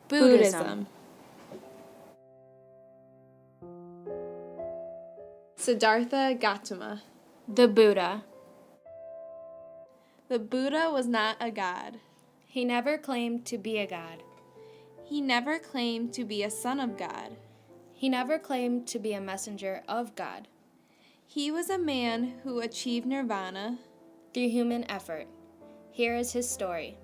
Buddhism. Siddhartha Gautama. The Buddha. The Buddha was not a god. He never claimed to be a god. He never claimed to be a son of God. He never claimed to be a messenger of God. He was a man who achieved nirvana through human effort. Here is his story.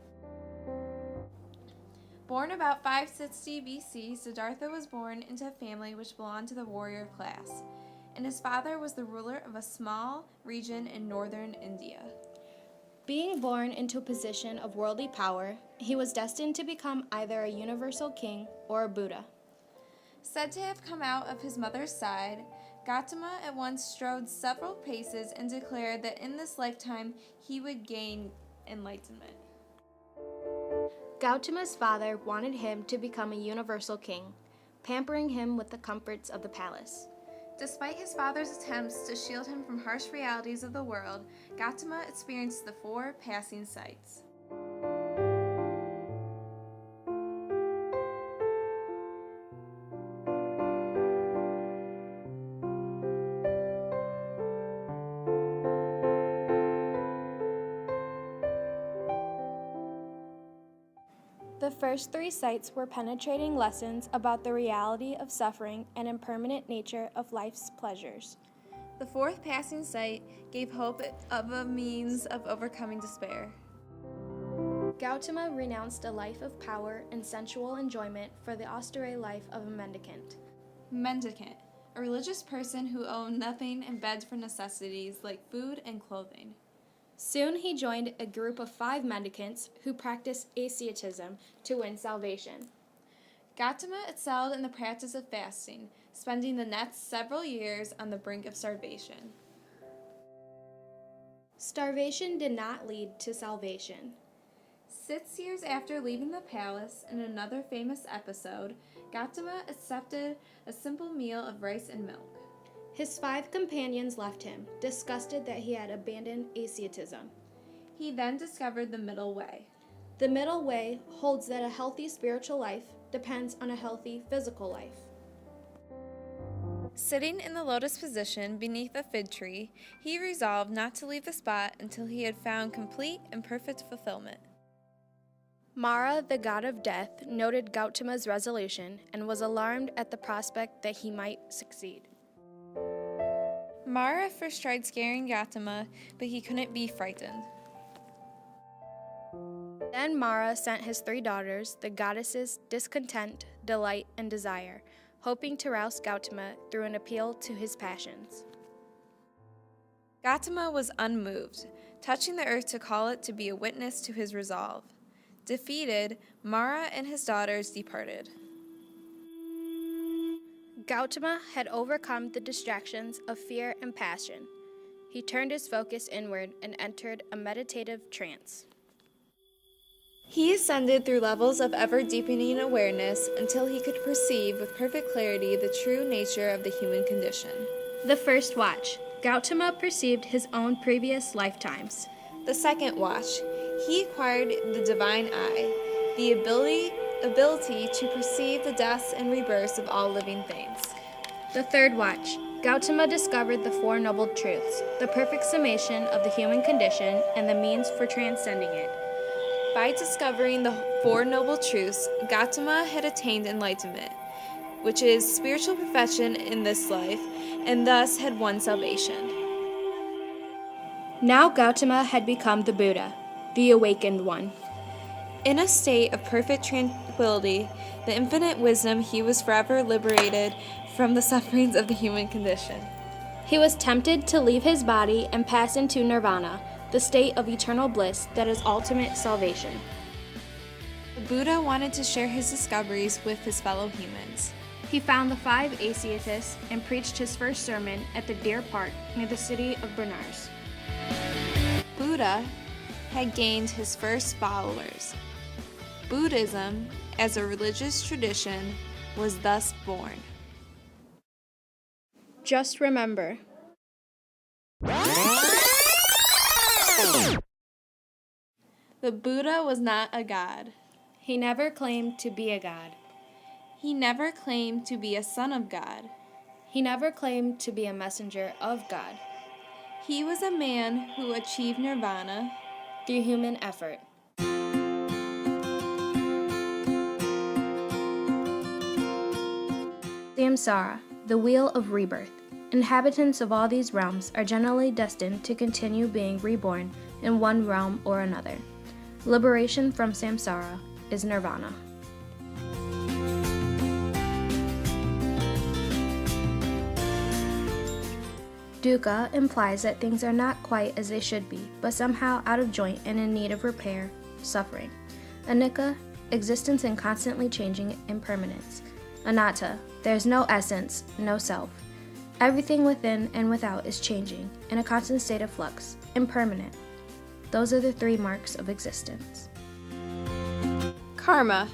Born about 560 BC, Siddhartha was born into a family which belonged to the warrior class, and his father was the ruler of a small region in northern India. Being born into a position of worldly power, he was destined to become either a universal king or a Buddha. Said to have come out of his mother's side, Gautama at once strode several paces and declared that in this lifetime he would gain enlightenment. Gautama's father wanted him to become a universal king, pampering him with the comforts of the palace. Despite his father's attempts to shield him from harsh realities of the world, Gautama experienced the 4 passing sights. The first 3 sights were penetrating lessons about the reality of suffering and impermanent nature of life's pleasures. The 4th passing sight gave hope of a means of overcoming despair. Gautama renounced a life of power and sensual enjoyment for the austere life of a mendicant. Mendicant, a religious person who owned nothing and begged for necessities like food and clothing. Soon he joined a group of 5 mendicants who practiced asceticism to win salvation. Gautama excelled in the practice of fasting, spending the next several years on the brink of starvation. Starvation did not lead to salvation. 6 years after leaving the palace, in another famous episode, Gautama accepted a simple meal of rice and milk. His 5 companions left him, disgusted that he had abandoned asceticism. He then discovered the middle way. The middle way holds that a healthy spiritual life depends on a healthy physical life. Sitting in the lotus position beneath a fig tree, he resolved not to leave the spot until he had found complete and perfect fulfillment. Mara, the god of death, noted Gautama's resolution and was alarmed at the prospect that he might succeed. Mara first tried scaring Gautama, but he couldn't be frightened. Then Mara sent his 3 daughters, the goddesses Discontent, Delight, and Desire, hoping to rouse Gautama through an appeal to his passions. Gautama was unmoved, touching the earth to call it to be a witness to his resolve. Defeated, Mara and his daughters departed. Gautama had overcome the distractions of fear and passion. He turned his focus inward and entered a meditative trance. He ascended through levels of ever-deepening awareness until he could perceive with perfect clarity the true nature of the human condition. The first watch, Gautama perceived his own previous lifetimes. The second watch, he acquired the divine eye, the ability to perceive the deaths and rebirths of all living things. The third watch, Gautama discovered the 4 noble truths, the perfect summation of the human condition and the means for transcending it. By discovering the 4 noble truths, Gautama had attained enlightenment, which is spiritual perfection in this life, and thus had won salvation. Now Gautama had become the Buddha, the awakened one. In a state of perfect tranquility, the infinite wisdom, he was forever liberated from the sufferings of the human condition. He was tempted to leave his body and pass into nirvana, the state of eternal bliss that is ultimate salvation. The Buddha wanted to share his discoveries with his fellow humans. He found the 5 ascetists and preached his first sermon at the Deer Park near the city of Benares. Buddha had gained his first followers. Buddhism, as a religious tradition, was thus born. Just remember. The Buddha was not a god. He never claimed to be a god. He never claimed to be a son of God. He never claimed to be a messenger of God. He was a man who achieved nirvana through human effort. Samsara, the wheel of rebirth. Inhabitants of all these realms are generally destined to continue being reborn in one realm or another. Liberation from samsara is nirvana. Dukkha implies that things are not quite as they should be, but somehow out of joint and in need of repair, suffering. Anicca, existence in constantly changing impermanence. Anatta, there is no essence, no self. Everything within and without is changing, in a constant state of flux, impermanent. Those are the three marks of existence. Karma.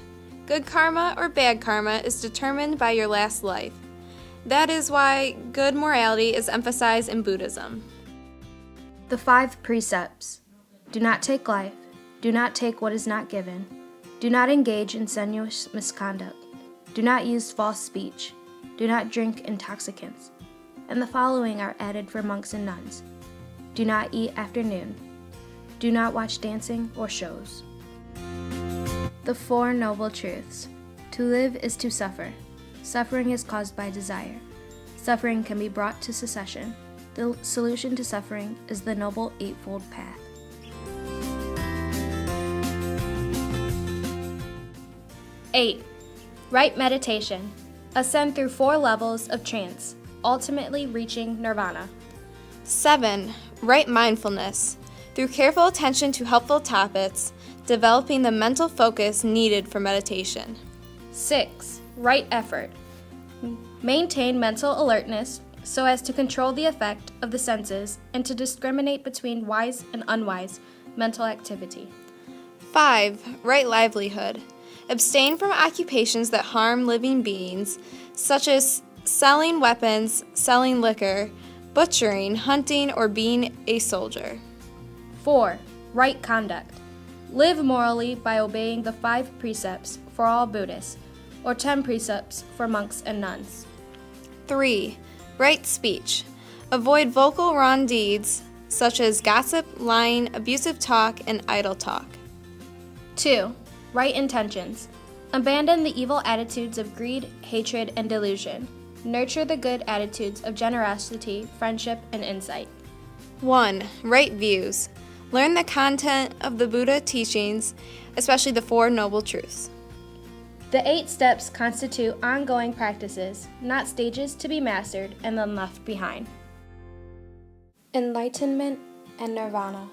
Good karma or bad karma is determined by your last life. That is why good morality is emphasized in Buddhism. The 5 precepts. Do not take life. Do not take what is not given. Do not engage in sensuous misconduct. Do not use false speech. Do not drink intoxicants. And the following are added for monks and nuns. Do not eat after noon. Do not watch dancing or shows. The 4 Noble Truths. To live is to suffer. Suffering is caused by desire. Suffering can be brought to cessation. The solution to suffering is the Noble Eightfold Path. 8. Right meditation. Ascend through 4 levels of trance, ultimately reaching nirvana. 7. Right mindfulness. Through careful attention to helpful topics, developing the mental focus needed for meditation. 6. Right effort. Maintain mental alertness so as to control the effect of the senses and to discriminate between wise and unwise mental activity. 5. Right livelihood. Abstain from occupations that harm living beings, such as selling weapons, selling liquor, butchering, hunting, or being a soldier. 4. Right conduct. Live morally by obeying the 5 precepts for all Buddhists, or 10 precepts for monks and nuns. 3. Right speech. Avoid vocal wrong deeds, such as gossip, lying, abusive talk, and idle talk. 2. Right intentions. Abandon the evil attitudes of greed, hatred, and delusion. Nurture the good attitudes of generosity, friendship, and insight. 1. Right views. Learn the content of the Buddha teachings, especially the 4 Noble Truths. The 8 steps constitute ongoing practices, not stages to be mastered and then left behind. Enlightenment and Nirvana.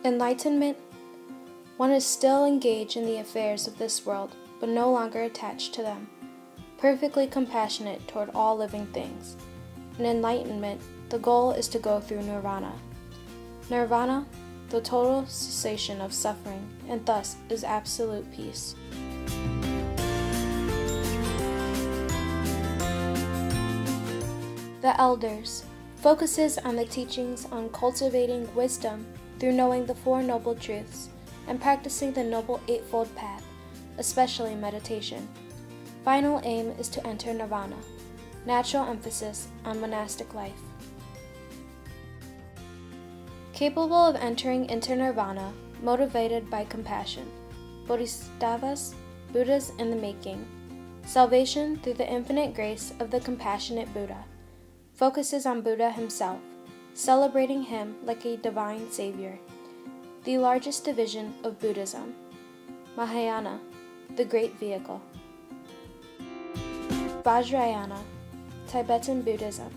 Enlightenment. One is still engaged in the affairs of this world, but no longer attached to them, perfectly compassionate toward all living things. In enlightenment, the goal is to go through nirvana. Nirvana, the total cessation of suffering, and thus is absolute peace. The Elders focuses on the teachings on cultivating wisdom through knowing the 4 Noble Truths and practicing the Noble Eightfold Path, especially meditation. Final aim is to enter nirvana. Natural emphasis on monastic life. Capable of entering into nirvana, motivated by compassion. Bodhisattvas, Buddhas in the making. Salvation through the infinite grace of the compassionate Buddha. Focuses on Buddha himself, celebrating him like a divine savior. The largest division of Buddhism. Mahayana, the great vehicle. Vajrayana, Tibetan Buddhism.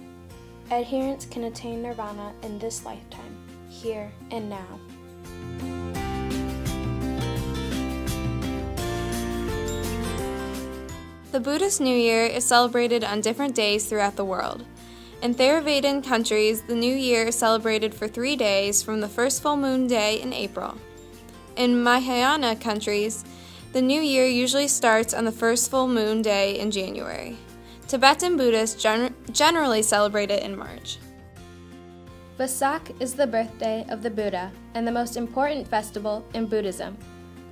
Adherents can attain nirvana in this lifetime, here and now. The Buddhist New Year is celebrated on different days throughout the world. In Theravadan countries, the New Year is celebrated for 3 days from the first full moon day in April. In Mahayana countries, the New Year usually starts on the first full moon day in January. Tibetan Buddhists generally celebrate it in March. Vesak is the birthday of the Buddha and the most important festival in Buddhism.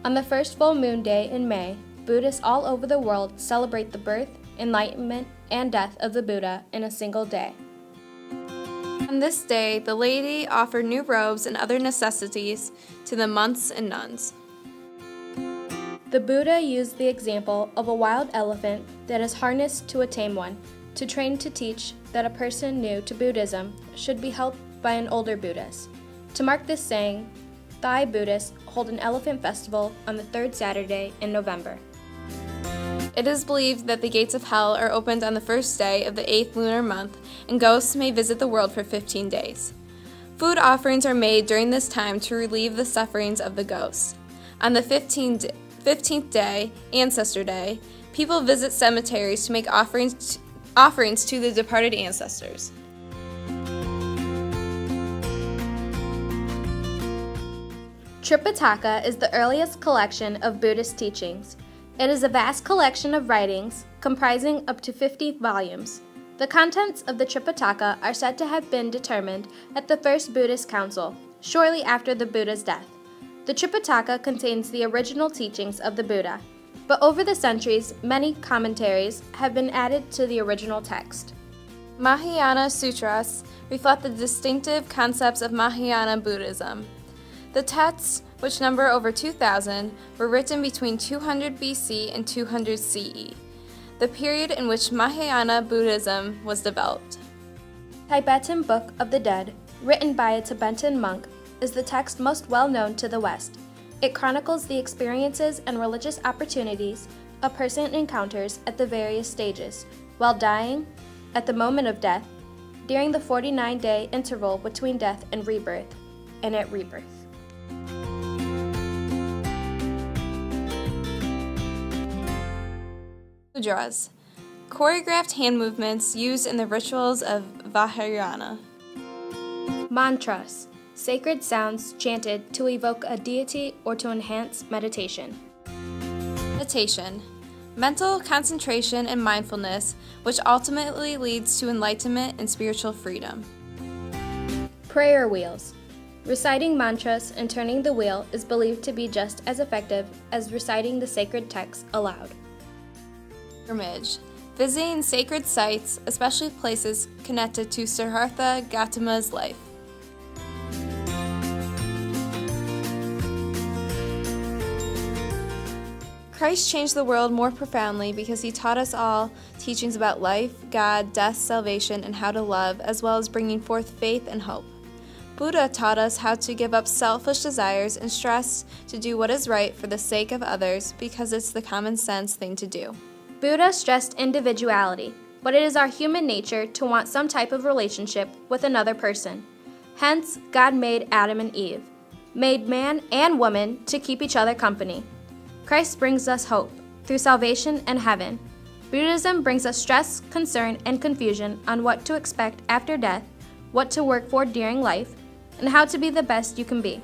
On the first full moon day in May, Buddhists all over the world celebrate the birth, enlightenment, and death of the Buddha in a single day. On this day, the laity offered new robes and other necessities to the monks and nuns. The Buddha used the example of a wild elephant that is harnessed to a tame one to train to teach that a person new to Buddhism should be helped by an older Buddhist. To mark this saying, Thai Buddhists hold an elephant festival on the third Saturday in November. It is believed that the gates of hell are opened on the first day of the 8th lunar month, and ghosts may visit the world for 15 days. Food offerings are made during this time to relieve the sufferings of the ghosts. On the 15th day, Ancestor Day, people visit cemeteries to make offerings to the departed ancestors. Tripitaka is the earliest collection of Buddhist teachings. It is a vast collection of writings comprising up to 50 volumes. The contents of the Tripitaka are said to have been determined at the first Buddhist council, shortly after the Buddha's death. The Tripitaka contains the original teachings of the Buddha, but over the centuries, many commentaries have been added to the original text. Mahayana Sutras reflect the distinctive concepts of Mahayana Buddhism. The texts, which number over 2,000, were written between 200 BC and 200 CE, the period in which Mahayana Buddhism was developed. Tibetan Book of the Dead, written by a Tibetan monk, is the text most well known to the West. It chronicles the experiences and religious opportunities a person encounters at the various stages, while dying, at the moment of death, during the 49-day interval between death and rebirth, and at rebirth. Mudras, choreographed hand movements used in the rituals of Vajrayana. Mantras, sacred sounds chanted to evoke a deity or to enhance meditation. Meditation, mental concentration and mindfulness, which ultimately leads to enlightenment and spiritual freedom. Prayer wheels. Reciting mantras and turning the wheel is believed to be just as effective as reciting the sacred text aloud. Pilgrimage, visiting sacred sites, especially places connected to Siddhartha Gautama's life. Christ changed the world more profoundly because he taught us all teachings about life, God, death, salvation, and how to love, as well as bringing forth faith and hope. Buddha taught us how to give up selfish desires and stress to do what is right for the sake of others because it's the common sense thing to do. Buddha stressed individuality, but it is our human nature to want some type of relationship with another person. Hence, God made Adam and Eve, made man and woman to keep each other company. Christ brings us hope through salvation and heaven. Buddhism brings us stress, concern, and confusion on what to expect after death, what to work for during life, and how to be the best you can be.